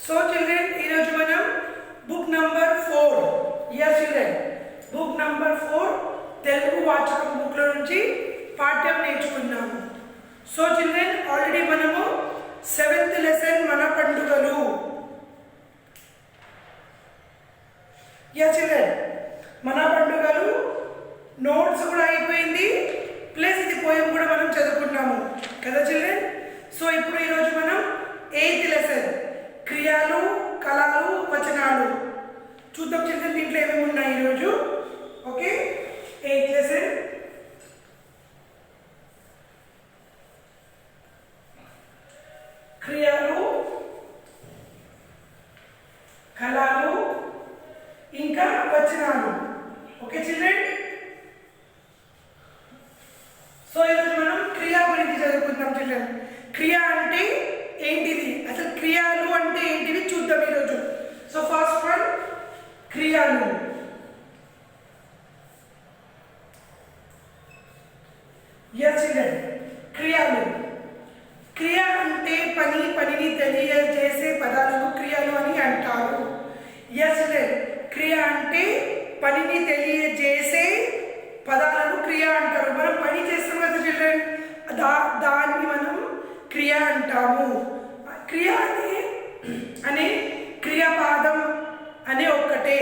So children, ఈరోజు మనం book number 4 yes children book number 4 Telugu వాచకం బుక్ లో నుంచి పాఠ్యం నేర్చుకున్నాము. సో children ఆల్రెడీ మనము 7th లెసన్ మన పండుగలు yes children మన పండుగలు నోట్స్ కూడా అయిపోయింది, ప్లస్ ఇది పోయం కూడా మనం చదువుకున్నాము కదా చిల్డ్రన్. సో ఇప్పుడు ఈరోజు మనం 8th లెసన్ క్రియలు కళలు వచనాలు చూద్దాం చిల్డ్రన్. దీంట్లో ఏమేమి ఉన్నాయి ఈరోజు. ఓకే, 8th లెసన్ క్రియలు కళలు ఇంకా వచనాలు. Okay children. సో ఈరోజు మనం క్రియ గురించి చదువుకుందాం చిల్డ్రన్. క్రియ అంటే ఏంటిది, అసలు క్రియలు అంటే ఏంటివి చూద్దాం ఈరోజు. సో ఫస్ట్ వన్ క్రియలు. ఎస్ చిల్డ్రన్, క్రియలు. క్రియ అంటే పనిని తెలియజేసే పదాలను క్రియలు అని అంటారు. ఎస్ చిల్డ్రన్, క్రియ అంటే పనిని తెలియజేసే పదాలను క్రియ అంటారు. మనం పని చేస్తాం కదా చిల్డ్రన్, దాన్ని మనం క్రియ అంటాము. క్రియ అనే క్రియాపాదం అనే ఒక్కటే.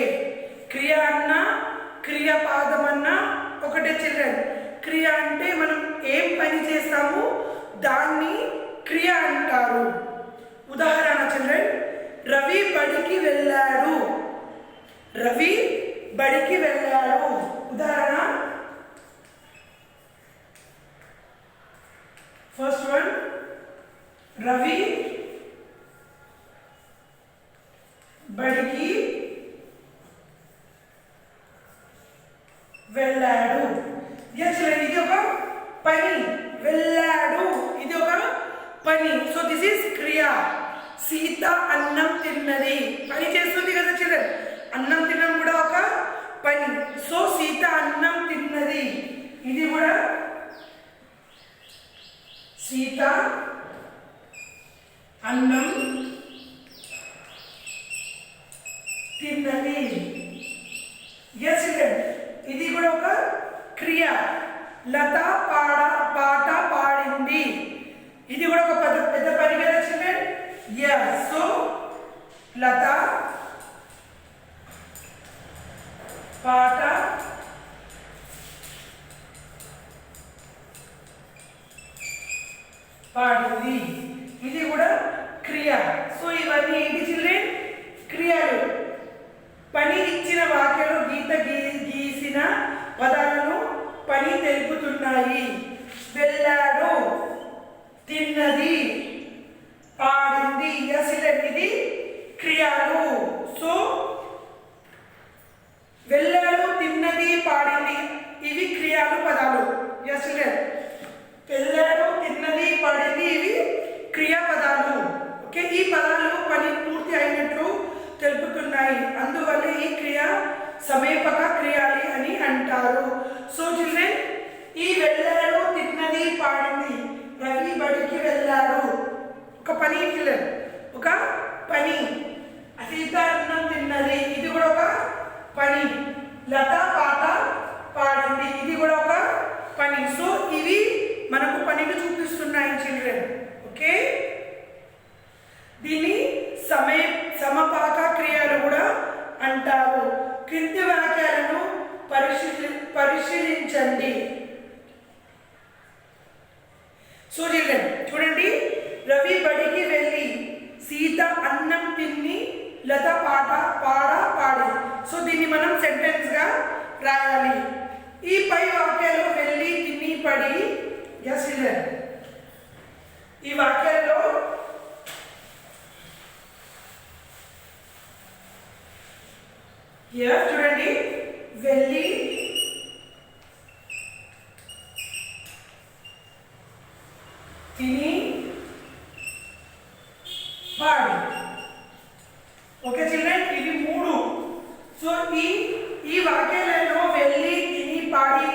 క్రియ అన్న క్రియాపాదం అన్న ఒకటే చిల్డ్రన్. క్రియ అంటే మనం ఏం పని చేస్తాము దాన్ని క్రియ అంటారు. ఉదాహరణ చిల్డ్రన్, రవి బడికి వెళ్ళాడు. రవి బడికి వెళ్ళాడు. ఉదాహరణ ఫస్ట్ వన్ రవి బడికి వెళ్ళాడు. ఇది ఒక పని. వెళ్ళాడు ఇది ఒక పని. సో దిస్ ఈస్ క్రియా. సీత అన్నం తిన్నది, పని చేస్తుంది కదా చిల్డ్రన్. అన్నం తినడం కూడా ఒక పని. సో సీత అన్నం తిన్నది, ఇది కూడా సీత అన్నం తిన్నది. ఎస్ చిల్డ్రన్, ఇది కూడా ఒక క్రియ. లత పాట పాడింది, ఇది కూడా ఒక పెద్ద పని కదా చిల్డ్రన్. ఎస్, సో లత పాట పాడింది, ఇది కూడా క్రియ. సో ఇవన్నీ ఏంటి చిల్డ్రన్, క్రియలు. పని ఇచ్చిన వాక్యంలో గీసిన పదాలను పని తెలుపుతున్నాయి. వెళ్ళాడు, తిన్నది, పాడింది. ఎస్ చిల్డ్రన్, ఇది క్రియలు. సో వెళ్ళాడు, తిన్నది, పాడింది ఇవి క్రియలు పదాలు. ఎస్ చిల్డ్రన్, వెళ్ళాడు, తిన్నది, పాడింది ఇవి క్రియాపదాలు. ఓకే, ఈ పదాలు పని పూర్తి అయినట్లు తెలుపుతున్నాయి, అందువల్ల ఈ క్రియ సమీపక క్రియాలి అని అంటారు. సో చిల్డ్రన్, ఈ వెళ్ళాడు, తిన్నది, పాడింది, రవి బడికి వెళ్ళాడు ఒక పని చిల్డ్రన్, ఒక పని. సీత అన్నం తిన్నది, ఇది కూడా ఒక పని. లత పాట పాడింది, ఇది కూడా ఒక పని. సో ఇవి మనకు పనిని చూపిస్తున్నాయి చిల్డ్రన్. ఓకే, దీన్ని సమపాక క్రియలు కూడా అంటారు. క్రింది వాక్యాలను పరిశీలించండి. సో చిల్డ్రన్ చూడండి, రవి బడికి వెళ్ళి, సీత అన్నం తిని, లత పాట పాడి. సో దీన్ని మనం సెంటెన్స్ గా రాయాలి. ఈ పై వాక్యాలు వెళ్ళి, తిని, పడి. ఎస్ చిల్డ్రన్, ఈ వాక్యాల్లో చూడండి, వెళ్ళి, తిని, పాడి. ఓకే చిల్డ్రన్, ఇవి మూడు. సో ఈ వాక్యాలలో వెళ్ళి, తిని, పాడి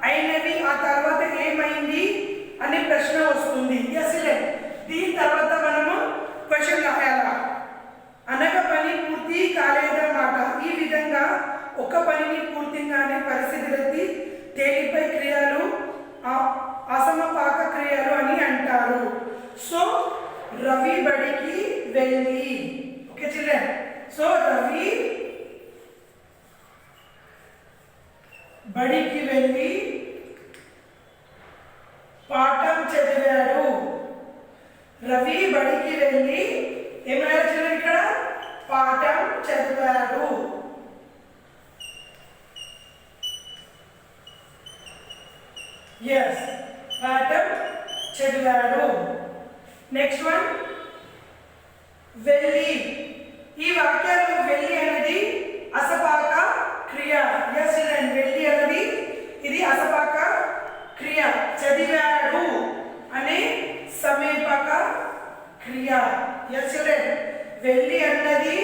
అయినవి ఆ తర్వాత ఏమైంది అనే ప్రశ్న వస్తుంది. ఎస్ చిల్డ్రన్, దీని తర్వాత మనము క్వశ్చన్ రాయాలా. బడికి వెళ్ళి. ఓకే చిల్డ్రన్, సో రవి బడికి వెళ్ళి పాఠం చదివాడు. రవి బడికి వెళ్ళి ఏమైనా చిల్డ్రన్ ఇక్కడ పాఠం చదివాడు. ఎస్, పాఠం చదివాడు. నెక్స్ట్ వన్ వెళ్ళి. ఈ వాక్యాల్లో వెళ్ళి అనేది అసపాక క్రియ. ఎస్ చిల్డ్రన్, వెళ్ళి అనేది ఇది అసపాక క్రియ. చదివాడు అనే సమీపక క్రియ. ఎస్ చిల్డ్రన్, వెళ్ళి అన్నది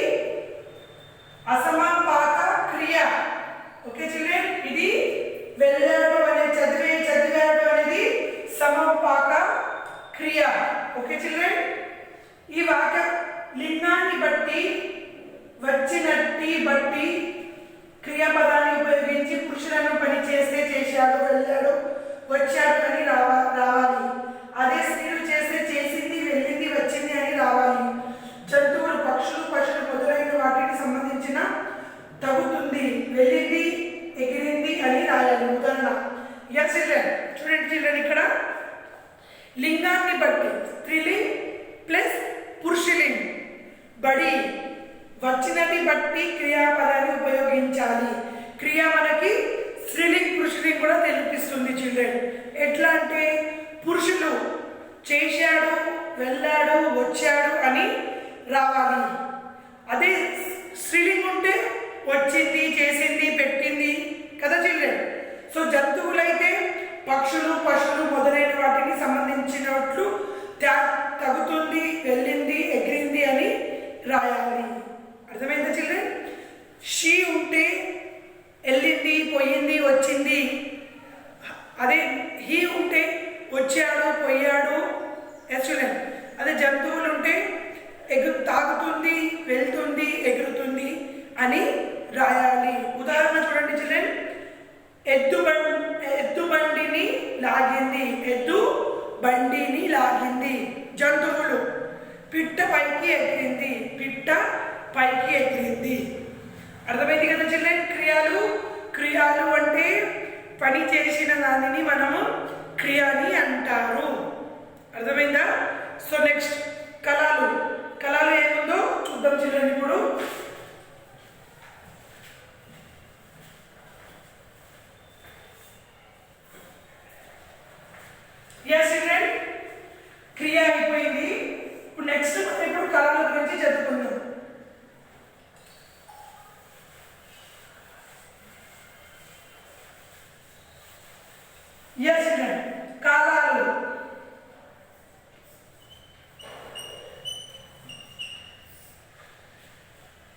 అసమపాక క్రియ. ఓకే చిల్డ్రన్, ఇది వెళ్ళాడు అనే చదివాడు అనేది సమపాక క్రియ. ఓకే చిల్డ్రన్, ఈ వాక్య లింగాన్ని బట్టి వచ్చినట్టి బట్టి క్రియాపదాన్ని ఉపయోగించి పురుషులను పని చేస్తే చేశాడు, వెళ్ళాడు, వచ్చాడు అని రావాలి. అదే స్త్రీలు చేస్తే చేసింది, వెళ్ళింది, వచ్చింది అని రావాలి. జంతువులు, పక్షులు, పశువులు మొదలైన వాటికి సంబంధించిన తగ్గుతుంది, వెళ్ళింది, ఎగిరింది అని రాయాలి. ఉదాహరణ ఎస్ చిల్డ్రన్, చూడండి చిల్డ్రన్, ఇక్కడ లింగాన్ని బట్టి స్త్రీలింగ్ ప్లస్ పురుషులింగ్, బడి వచ్చినది బట్టి క్రియాపదాన్ని ఉపయోగించాలి. క్రియ మనకి స్త్రీలింగ్ పురుషులింగ్ కూడా తెలిపిస్తుంది చిల్డ్రన్. ఎట్లా అంటే పురుషులు చేశాడు, వెళ్ళాడు, వచ్చాడు అని రావాలి. అదే స్త్రీలింగ్ ఉంటే వచ్చింది, చేసింది, పెట్టింది కదా చిల్డ్రన్. సో జంతువులైతే పక్షులు, పశువులు మొదలైన వాటికి సంబంధించినట్లు తగ్గుతుంది, వెళ్ళింది, ఎగిరింది అని రాయాలి. అర్థమైందా చిల్డ్రన్? షీ ఉంటే వెళ్ళింది, పోయింది, వచ్చింది. అదే హీ ఉంటే వచ్చాడు, పోయాడు. ఎస్ చిల్డ్రన్, అదే జంతువులు ఉంటే తాగుతుంది, వెళ్తుంది, ఎగురుతుంది అని రాయాలి. ఉదాహరణ చూడండి చిల్డ్రన్, ఎద్దు బండిని లాగింది, ఎద్దు బండిని లాగింది. జంతువులు పిట్ట పైకి ఎగిరింది, పిట్ట పైకి ఎగిరింది. అర్థమైంది కదా చిల్డ్రన్? క్రియాలు అంటే పని చేసిన దానిని మనము క్రియ అని అంటారు. అర్థమైందా? సో నెక్స్ట్ కళలు ఏముందో చూద్దాం చిల్డ్రన్. ఇప్పుడు ఎస్ చిల్డ్రన్, క్రియ అయిపోయింది. ఇప్పుడు నెక్స్ట్ ఇప్పుడు కళల గురించి చదువుకుందాం. ఎస్ చిల్డ్రన్, కాలాలు.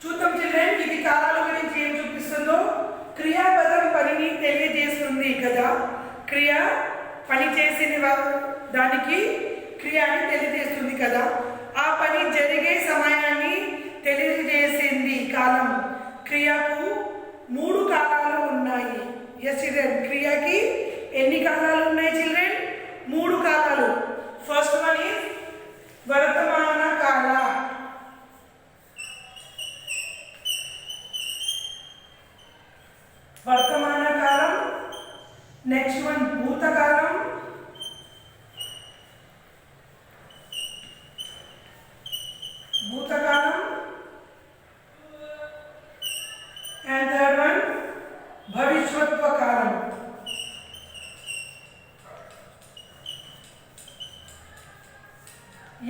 చూద్దాం చిల్డ్రన్, ఇది కాలాల గురించి ఏం చూపిస్తుందో. క్రియాపదం పనిని తెలియజేస్తుంది కదా. క్రియ పని చేసిన దానికి క్రియ అని తెలియజేస్తుంది కదా. ఆ పని జరిగే సమయాన్ని తెలియజేసింది కాలం. క్రియకు 3 కాలాలు ఉన్నాయి. ఎస్ చిల్డ్రన్, క్రియకి ఎన్ని కాలాలు ఉన్నాయి చిల్డ్రన్? 3 కాలాలు. ఫస్ట్ వన్ ఈజ్ వర్తమాన కాల. వర్తమాన కాలం. నెక్స్ట్ వన్ భూతకాలం. అండ్ థర్డ్ వన్ భవిష్యత్వ కాలం.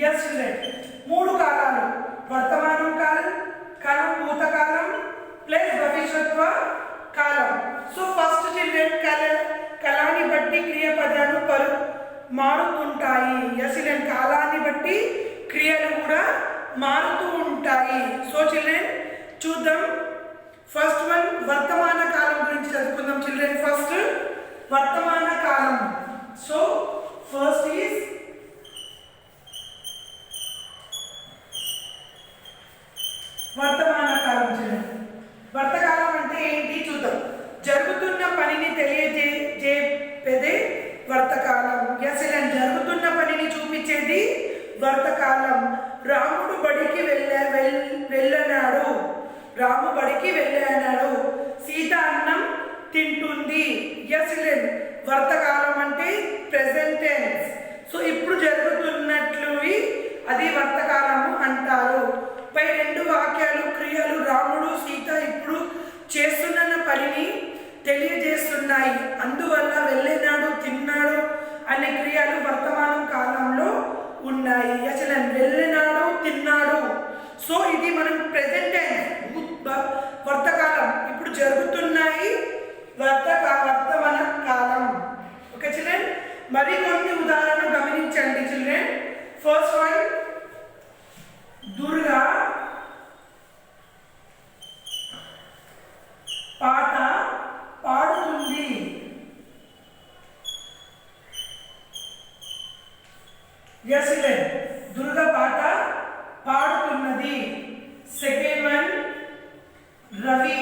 ఎస్ చిల్డ్రన్, 3 కాలాలు. వర్తమానం కాలం, భూతకాలం ప్లస్ భవిష్యత్వ కాలం. సో ఫస్ట్ చిల్డ్రన్, కాలాన్ని బట్టి క్రియాపదాలు మారుతుంటాయి. ఎస్ చిల్డ్రన్, కాలాన్ని బట్టి క్రియలు కూడా మారుతూ ఉంటాయి. సో చిల్డ్రన్ చూద్దాం. ఫస్ట్ వన్ వర్తమాన కాలం గురించి చదువుకుందాం చిల్డ్రన్. ఫస్ట్ వర్తమాన కాలం. సో ఫస్ట్ ఈజ్ వర్తమాన కాలం చిల్డ్రన్. వర్తకాలం అంటే ఏంటి చూద్దాం. జరుగుతున్న పనిని తెలియజేపేదే వర్తకాలం. ఎస్ చిల్డ్రన్, జరుగుతున్న పనిని చూపించేది వర్తకాలం. రాముడు బడికి వెళ్ళనాడు. రాము బడికి వెళ్ళాడు. సీత అన్నం తింటుంది. ఎస్ఎల్ఎన్ వర్తకాలం అంటే ప్రెసెంట్ టెన్స్. సో ఇప్పుడు జరుగుతున్నట్లు అది వర్తకాలము అంటారు. పై రెండు వాక్యాలు క్రియలు రాముడు సీత ఇప్పుడు చేస్తున్న పనిని తెలియజేస్తున్నాయి. అందువల్ల వెళ్ళినాడు తిన్నాడు అనే క్రియలు వర్తమాన కాలంలో ఉన్నాయి. అసలు వెళ్ళినాడు తిన్నాడు. సో ఇది మనం ప్రెసెంట్ టెన్స్ వర్తకాలం ఇప్పుడు జరుగుతున్నాయి వర్తమాన కాలం. ఓకే చిల్డ్రన్, మరి కొన్ని ఉదాహరణలు గమనించండి చిల్డ్రన్. ఫస్ట్ వన్, దుర్గా పాట పాడుతుంది. ఎస్ చిల్డ్రన్, దుర్గా పాట పాడుతున్నది. సెకండ్ వన్, రవి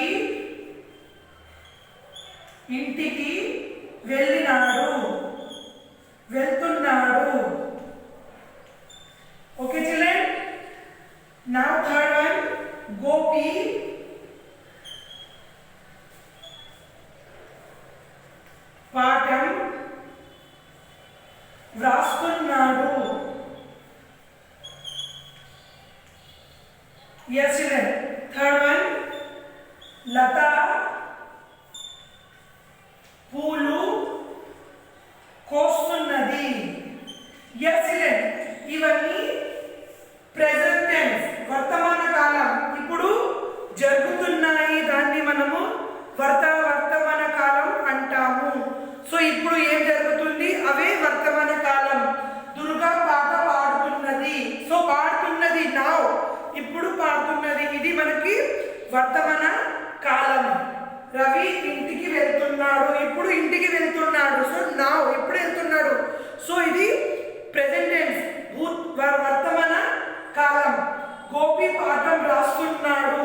ఇంటికి వెళ్తున్నాడు. Okay children. Now third one, Gopi పాఠం వ్రాస్తున్నాడు. Yes children. Third one, లత పూలు కోస్తున్నది. Yes children. ఇవన్నీ ప్రెసెంట్ టెన్స్ వర్తమాన కాలం ఇప్పుడు జరుగుతున్నాయి. దాన్ని మనము వర్తమాన కాలం అంటాము. సో ఇప్పుడు ఏం జరుగుతుంది అవే వర్తమాన కాలం. దుర్గా పాట పాడుతున్నది. సో పాడుతున్నది నౌ, ఇప్పుడు పాడుతున్నది ఇది మనకి వర్తమాన కాలం. రవి ఇంటికి వెళ్తున్నాడు. ఇప్పుడు ఇంటికి వెళ్తున్నాడు. సో నౌ ఇప్పుడు వెళ్తున్నాడు. సో ఇది ప్రెసెంట్ టెన్స్ వర్తమాన కాలం. గోపి పాఠం రాస్తున్నాడు.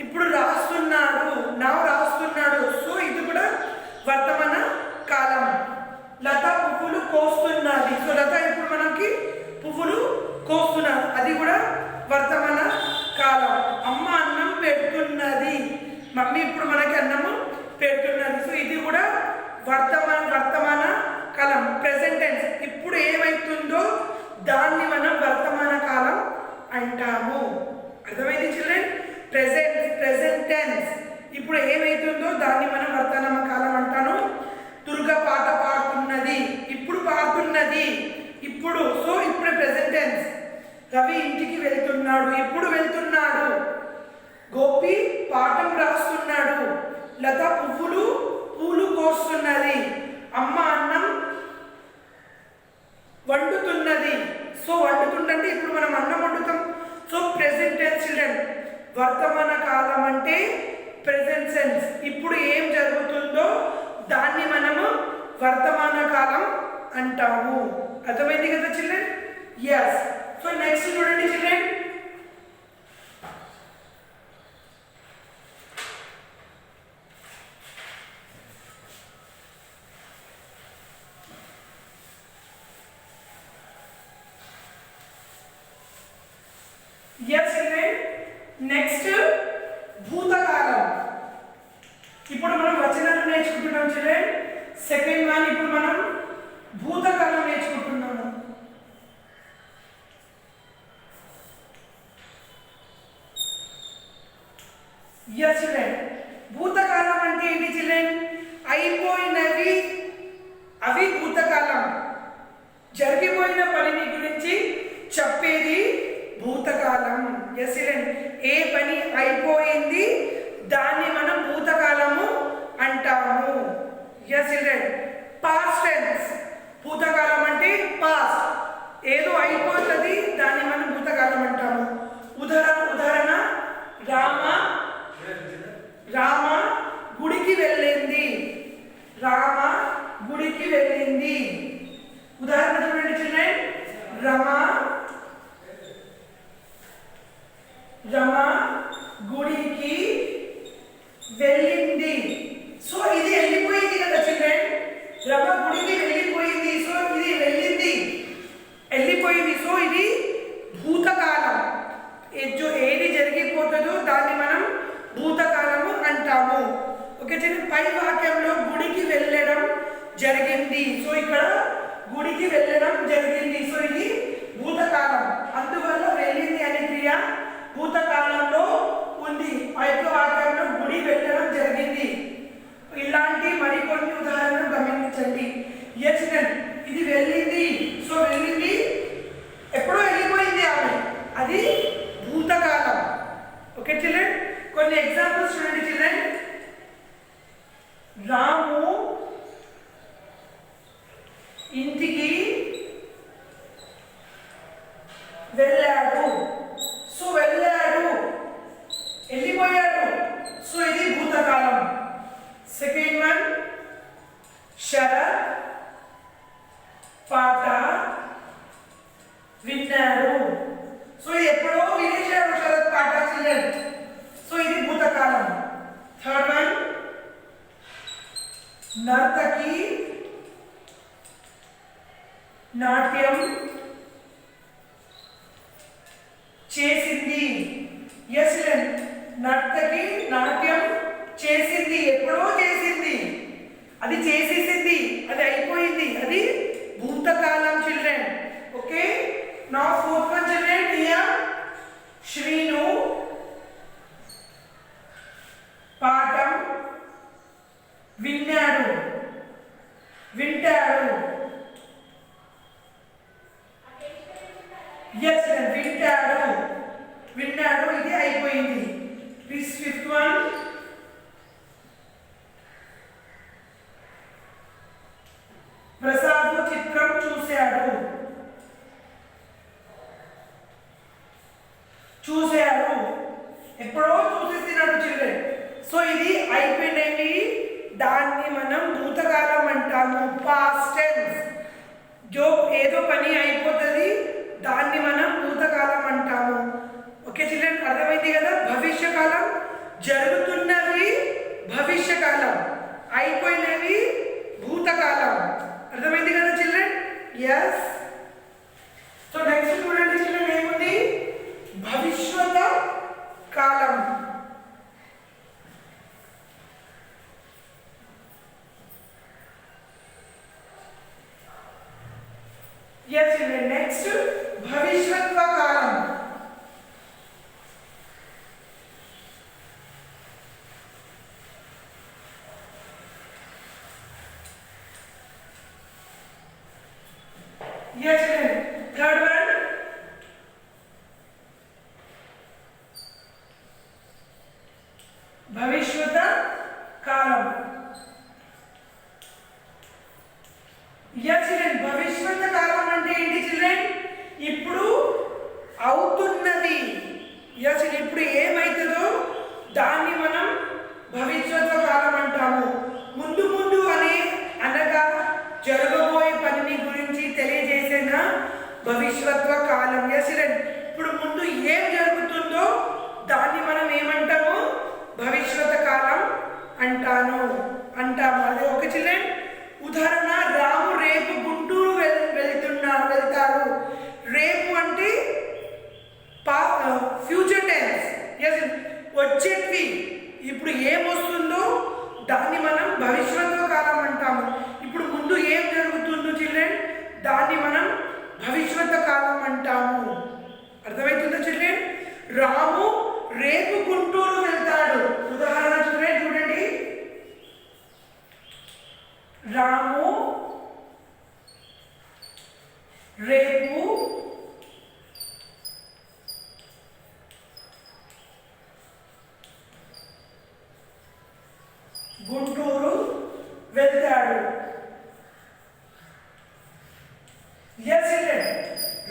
ఇప్పుడు రాస్తున్నాడు. నౌ రాస్తున్నాడు. సో ఇది కూడా వర్తమాన కాలం. లత పువ్వులు కోస్తున్నది. సో లత ఇప్పుడు మనకి పువ్వులు కోస్తున్నారు. అది కూడా వర్తమాన కాలం. అమ్మ అన్నం పెడుతున్నది. మమ్మీ ఇప్పుడు మనకి అన్నము పెడుతున్నది. సో ఇది కూడా వర్తమాన కాలం ప్రెసెంట్ టెన్స్. ఇప్పుడు ఏమైతుందో దాన్ని మనం వర్తమాన కాలం అంటాము. అర్థమైంది చిల్డ్రన్? ప్రెసెంట్ టెన్స్ ఇప్పుడు ఏమైతుందో దాన్ని మనం వర్తమాన కాలం అంటాను. దుర్గా పాట పాడుతున్నది. ఇప్పుడు పాడుతున్నది ఇప్పుడు. సో ఇప్పుడు ప్రెసెంట్ టెన్స్. రవి ఇంటికి వెళ్తున్నాడు. ఇప్పుడు వెళ్తున్నాడు. గోపి పాఠం రాస్తున్నాడు. లత పూలు కోస్తున్నది. అమ్మ అన్నం వండుతున్నది. సో వండుతుందంటే ఇప్పుడు మనం అన్నం వండుతాం. So present tense children. వర్తమాన కాలం అంటే ప్రెసెంట్ సెన్స్. ఇప్పుడు ఏం జరుగుతుందో దాన్ని మనము వర్తమాన కాలం అంటాము. అర్థమైంది కదా చిల్డ్రన్? ఎస్. సో నెక్స్ట్ చూడండి చిల్డ్రన్. Yes children. నెక్స్ట్ భూతకాలం. ఇప్పుడు మనం వచనాలు నేర్చుకుంటున్నాం చిల్డ్రన్. సెకండ్ వన్ ఇప్పుడు మనం భూతకాలం నేర్చుకుంటున్నాము. Yes children. భూతకాలం అంటే ఏంటి చిల్డ్రన్? అయిపోయినవి అవి భూతకాలం. జరిగిపోయిన పనిని గురించి చెప్పేది భూతకాలం. Yes children. ఏ పని అయిపోయింది దాన్ని మనం భూతకాలము అంటాము. Yes children. Past tense. భూతకాలం అంటే పాస్ట్. ఏదో అయిపోతుంది దాన్ని మనం భూతకాలం అంటాము. ఉదాహరణ రామ గుడికి వెళ్ళింది. రామ గుడికి వెళ్ళింది. ఉదాహరణ చూడండి చిల్డ్రన్. రమ గుడికి వెళ్ళింది. సో ఇది వెళ్ళిపోయింది కదా చిల్డ్రన్. రమ గుడికి వెళ్ళిపోయింది. సో ఇది వెళ్ళింది వెళ్ళిపోయింది. సో ఇది భూతకాలం, ఏది జరిగిపోతుందో దాన్ని మనం భూతకాలము అంటాము. ఓకే, పై వాక్యంలో గుడికి వెళ్ళడం జరిగింది. సో ఇక్కడ గుడికి వెళ్ళడం జరిగింది. సో ఇది భూతకాలం, అందువల్ల వెళ్ళింది అనే క్రియ భూతకాలంలో ఉంది. పై వాక్యంలో గుడి వెళ్ళడం జరిగింది. ఇలాంటి మరికొన్ని ఉదాహరణలు గమనించండి. ఇది వెళ్ళింది. సో వెళ్ళింది ఎప్పుడో వెళ్ళిపోయింది ఆమె, అది భూతకాలం. ఓకే చిల్డ్రన్, కొన్ని ఎగ్జాంపుల్స్ చూడండి చిల్డ్రన్. రాము ఇంటికి వెళ్ళాడు. సో వెళ్ళాడు, వెళ్ళిపోయాడు. సో ఇది భూతకాలం. సెకండ్ వన్, శరత్ పాట విన్నాడు. సో ఇది ఎప్పుడో వినేశాడు శరత్ పాట చిల్డ్రన్. సో ఇది భూతకాలం. థర్డ్ వన్, నర్తకి నాట్యం చేసింది. ఎస్ నర్తకి నాట్యం చేసింది, ఎప్పుడో చేసింది, అది చేసేసింది, అది అయిపోయింది, అది భూతకాలం చిల్డ్రన్. ఓకే, నా fourth one children here, Srinu పాఠం విన్నాడు, వింటాడు. ఎస్ వింటాడు, విన్నాడు, ఇది అయిపోయింది. ఫిఫ్త్ వన్, ప్రసాద్ చిత్రం చూశాడు, చూశాడు, ఎప్పుడో చూసేసినాడు చిల్డ్రన్. సో ఇది అయిపోయినవి, దాన్ని మనం భూతకాలం అంటాము. పాస్ట్ టెన్స్, ఏదో పని అయిపోతుంది, దాన్ని మనం భూతకాలం అంటాము. ఓకే చిల్డ్రన్, అర్థమైంది కదా. భవిష్యకాలం, జరుగుతున్నవి భవిష్యకాలం, అయిపోయినవి భూతకాలం. అర్థమైంది కదా చిల్డ్రన్. ఎస్. సో నెక్స్ట్ చూడండి చిల్డ్రన్, ఏముంది, భవిష్యత్ కాలం. ఎస్ చిల్డ్రన్, నెక్స్ట్ భవిష్యత్వ కాలం. Yes, third one, భవిష్యత్ కాలం. భవిష్యత్ కాలం అంటే ఏంటి చిల్డ్రన్, ఇప్పుడు అవుతున్నది. ఇప్పుడు ఏమైతుందో దాన్ని మనం భవిష్యత్ కాలం అంటాము. ముందు ముందు అనగా జరగబోయే పనిని గురించి తెలియజేసిన భవిష్యత్వ కాలం. ఇప్పుడు ముందు ఏం జరుగుతుందో దాన్ని మనం ఏమంటాము, భవిష్యత్ కాలం అంటాము. అదే ఒక చిల్డ్రన్ ఉదాహరణ, రాము రేపు గుంటూరు వెళ్తారు. రేపు అంటే ఫ్యూచర్ టెన్స్. వచ్చేవి, ఇప్పుడు ఏమొస్తుందో దాన్ని మనం భవిష్యత్వ కాలం అంటాము. ఇప్పుడు ముందు ఏం జరుగుతుందో చిల్డ్రన్, దాన్ని మనం భవిష్యత్ కాలం అంటాము. అర్థమవుతుందా చిల్డ్రన్. రాము రేపు గుంటూరు వెళ్తాడు. ఉదాహరణ చిల్డ్రన్ చూడండి, రాము రేపు గుంటూరు వెళ్తాడు.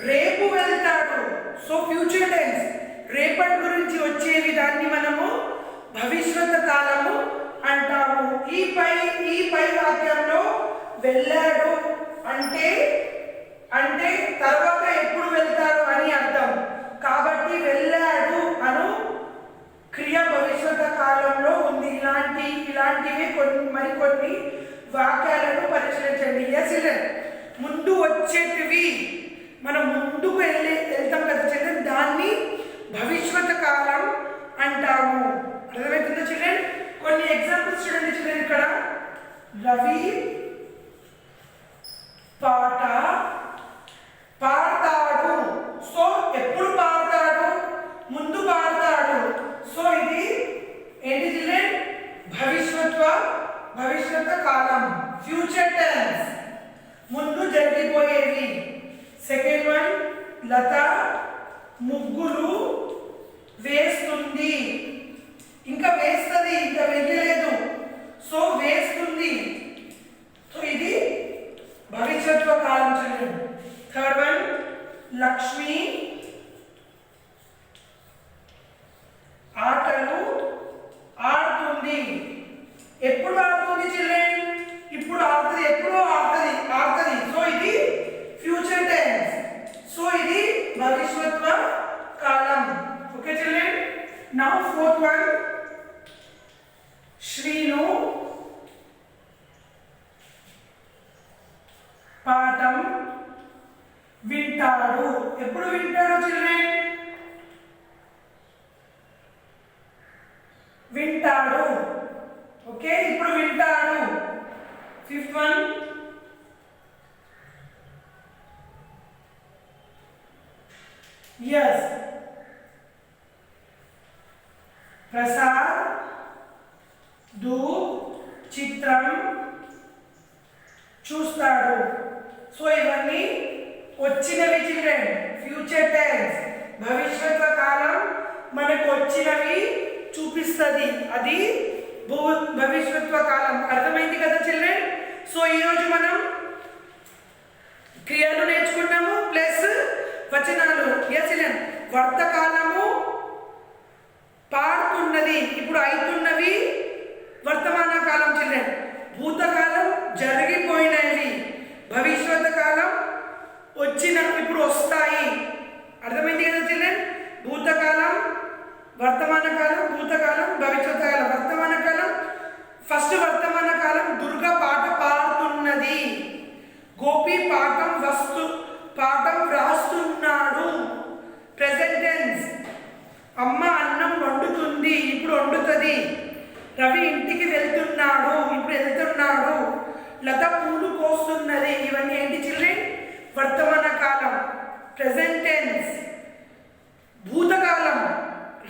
రేపు వెళ్తాడు. సో ఫ్యూచర్ టెన్స్, రేపటి గురించి వచ్చేవి, దాన్ని మనము భవిష్యత్ కాలము అంటాము. ఈ పై వాక్యంలో వెళ్ళాడు అంటే తర్వాత ఎప్పుడు వెళ్తాడు అని అర్థం. కాబట్టి వెళ్ళాడు అను క్రియ భవిష్యత్ కాలంలో ఉంది. ఇలాంటివి మరికొన్ని వాక్యాలను పరిశీలించండి. ముందు వచ్చేటివి మనం ముందుకు వెళ్తాం కదా చిల్డ్రన్, చిల్డ్రన్ ఇక్కడ రవి పాట పాడతాడు. సో ఎప్పుడు పాడతాడు? ముందు పాడతాడు. సో ఇది ఏంటి చిల్డ్రన్? భవిష్యత్ కాలం, ఫ్యూచర్ టెన్స్, ముందు జరిగిపోయేది. సెకండ్ వన్, లత ముగ్గులు వేస్తుంది. ఇంకా వేస్తుంది, ఇంకా వెయ్యలేదు. సో వేస్తుంది. సో ఇది భవిష్యత్వ కాలం చిల్డ్రన్. థర్డ్ వన్, లక్ష్మి ఆటలు ఆడుతుంది. ఎప్పుడు ఆడుతుంది చిల్డ్రన్? ఇప్పుడు ఆడుతుంది. ఎప్పుడు ఆడుతుంది. సో ఇది ఫ్యూచర్ టెన్స్. సో ఇది భవిష్యత్వ కాలం. Okay children. Now fourth one, Srinu పాఠం వింటాడు. ఎప్పుడు వింటాడు చిల్డ్రన్? వింటాడు. ఓకే, ఇప్పుడు వింటాడు. ఫిఫ్త్ వన్, yes, ప్రసాద్ చిత్రం చూస్తాడు. సో ఇవన్నీ వచ్చినవి చిల్డ్రన్, ఫ్యూచర్ టెన్స్. భవిష్యత్ కాలం మనకు వచ్చినవి చూపిస్తుంది, అది భవిష్యత్వ కాలం. అర్థమైంది కదా చిల్డ్రన్? సో ఈరోజు మనం క్రియలు నేర్చుకున్నాము ప్లస్ వచనాలు. Yes children. వర్తకాలము పాడుతున్నది, ఇప్పుడు అవుతున్నవి వర్తమాన కాలం చిల్డ్రన్. భూతకాలం జరిగిపోయినవి, భవిష్యత్ కాలం వచ్చిన ఇప్పుడు వస్తాయి. అర్థమైంది కదా చిల్డ్రన్? భూతకాలం, వర్తమాన కాలం, భూతకాలం, భవిష్యత్ కాలం. వర్తమాన కాలం, ఫస్ట్ వర్తమాన కాలం, దుర్గ పాట పాడుతున్నది. గోపి పాఠం వ్రాస్తున్నాడు. Present tense. అమ్మ అన్నం వండుతుంది, ఇప్పుడు వండుతుంది. రవి ఇంటికి వెళ్తున్నాడు, ఇప్పుడు వెళ్తున్నాడు. లత పూలు కోస్తున్నది. ఇవన్నీ ఏంటి చిల్డ్రన్? వర్తమాన కాలం, ప్రెజెంట్ టెన్స్. భూతకాలం,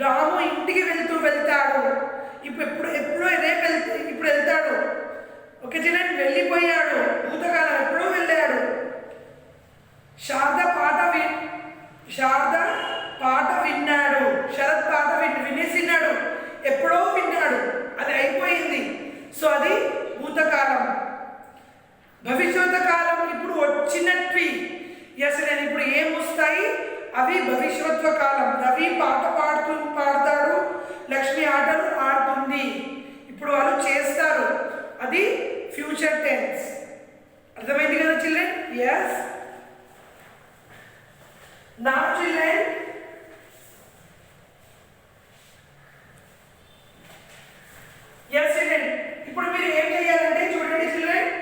రాము ఇంటికి వెళ్తాడు. ఇప్పుడు వెళ్తాడు. Okay children. వెళ్ళిపోయాడు. భూతకాలం, ఎప్పుడో వెళ్ళాడు. శారద పాట విన్నాడు. శరత్ పాట వినేసినాడు, ఎప్పుడో విన్నాడు, అది అయిపోయింది. సో అది భూతకాలం. భవిష్యత్ కాలం, ఇప్పుడు వచ్చినట్వి. ఎస్ నేను ఇప్పుడు ఏం వస్తాయి అవి భవిష్యత్వ కాలం. రవి పాట పాడతాడు, లక్ష్మి ఆటలు ఆడుతుంది, ఇప్పుడు వాళ్ళు చేస్తారు, అది ఫ్యూచర్ టెన్స్. అర్థమైంది కదా చిల్డ్రన్? ఎస్. నా చిల్డ్రన్, ఎస్ చిల్డ్రన్, ఇప్పుడు మీరు ఏం చేయాలంటే చూడండి చిల్డ్రన్.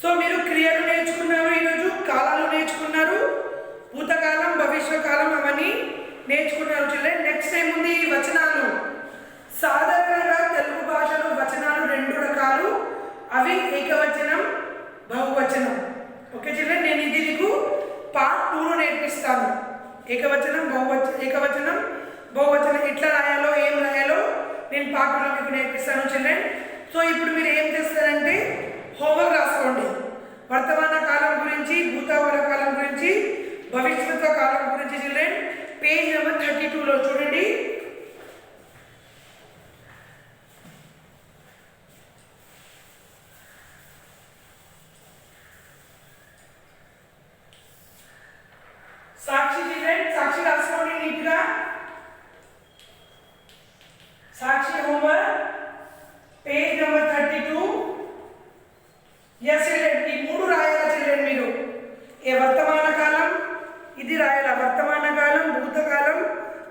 సో మీరు క్రియలు నేర్చుకున్నారు, ఈరోజు కాలాలు నేర్చుకున్నారు, భూతకాలం, భవిష్యకాలం అవన్నీ నేర్చుకున్నారు చిల్డ్రన్. నెక్స్ట్ ఏముంది? వచనాలు. సాధారణంగా తెలుగు భాషలో వచనాలు రెండు రకాలు, అవి ఏకవచనం, బహువచనం. Okay children. నేను ఇది మీకు పార్ట్ 2లో నేర్పిస్తాను. ఏకవచనం, బహువచనం ఎట్లా రాయాలో, ఏం రాయాలో నేను పార్ట్ 2లో మీకు నేర్పిస్తాను చిల్డ్రన్. సో ఇప్పుడు మీరు ఏం చేస్తారంటే హోంవర్క్ రాసుకోండి. వర్తమాన కాలం గురించి, భూతకాల కాలం గురించి, భవిష్యత్వ కాలం గురించి చిల్డ్రన్. పేజ్ నెంబర్ 32లో చూడండి. సాక్షి చిల్డ్రన్, సాక్షి రాసుకోండి నీట్గా. Sakshi homework page number 32. Yes children, ఈ మూడు రాయాలా చిల్డ్రన్ మీరు. ఏ వర్తమాన కాలం ఇది రాయాలా. వర్తమాన కాలం, భూతకాలం,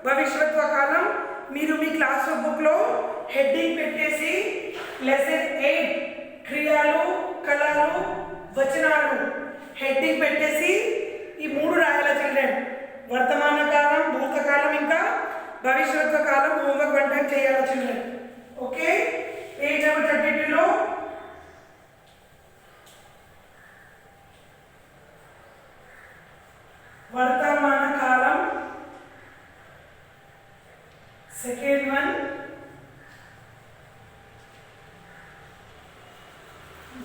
భవిష్యత్వ కాలం. మీరు మీ క్లాస్ బుక్లో హెడ్డింగ్ పెట్టేసి లెసన్ 8 క్రియలు, కళలు, వచనాలు హెడ్డింగ్ పెట్టేసి ఈ మూడు రాయాల చిల్డ్రన్. వర్తమాన కాలం, భూతకాలం, ఇంకా భవిష్యత్తు కాలం హోంవర్క్ 1 టైం చేయాలి చిల్డ్రన్. ఓకే, పేజ్ నెంబర్ 32లో వర్తమాన కాలం, సెకండ్ వన్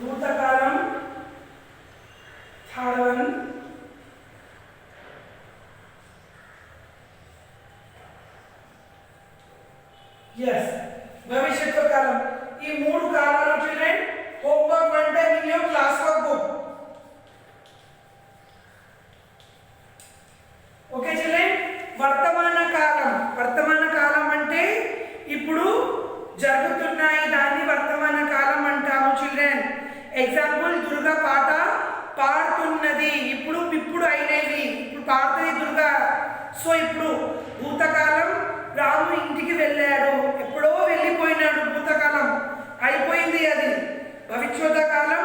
భూతకాలం, థర్డ్ వన్ ఎస్ భవిష్యత్తు కాలం. ఈ మూడు కాలాలు children homework 1 time in your class work book. Okay children, వర్తమాన కాలం, వర్తమాన కాలం అంటే ఇప్పుడు జరుగుతున్నాయి, దాన్ని వర్తమాన కాలం అంటాము చిల్డ్రన్. ఎగ్జాంపుల్ దుర్గా పాట పాడుతున్నది, ఇప్పుడు అయినవి, ఇప్పుడు పాడుతుంది దుర్గా. సో ఇప్పుడు భూతకాలం రాము ఇంటికి వెళ్ళాడు, ఎప్పుడో వెళ్ళిపోయినాడు, భూతకాలం అయిపోయింది అది. భవిష్యత్ కాలం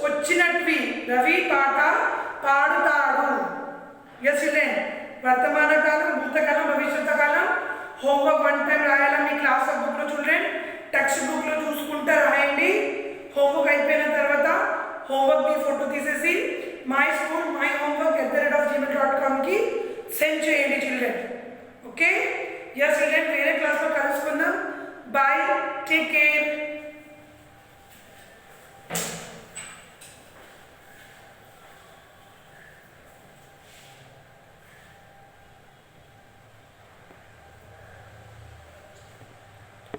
వచ్చినట్వి, రవి పాట పాడుతాడు. ఎస్ చిల్డ్రన్, వర్తమాన కాలం, భూతకాలం, భవిష్యత్ కాలం. హోంవర్క్ 1 టైం రాయాలా మీ క్లాస్ బుక్లో చిల్డ్రన్, టెక్స్ట్ బుక్లో చూసుకుంటా రాయండి. హోంవర్క్ అయిపోయిన తర్వాత హోంవర్క్ని ఫోటో తీసేసి మై స్కూల్ మై హోంవర్క్ @gmail.comకి సెండ్ చేయండి చిల్డ్రన్. ఓకే, ఎస్ చిల్డ్రన్, వేరే క్లాస్లో కలుసుకుందాం. Bye, take care.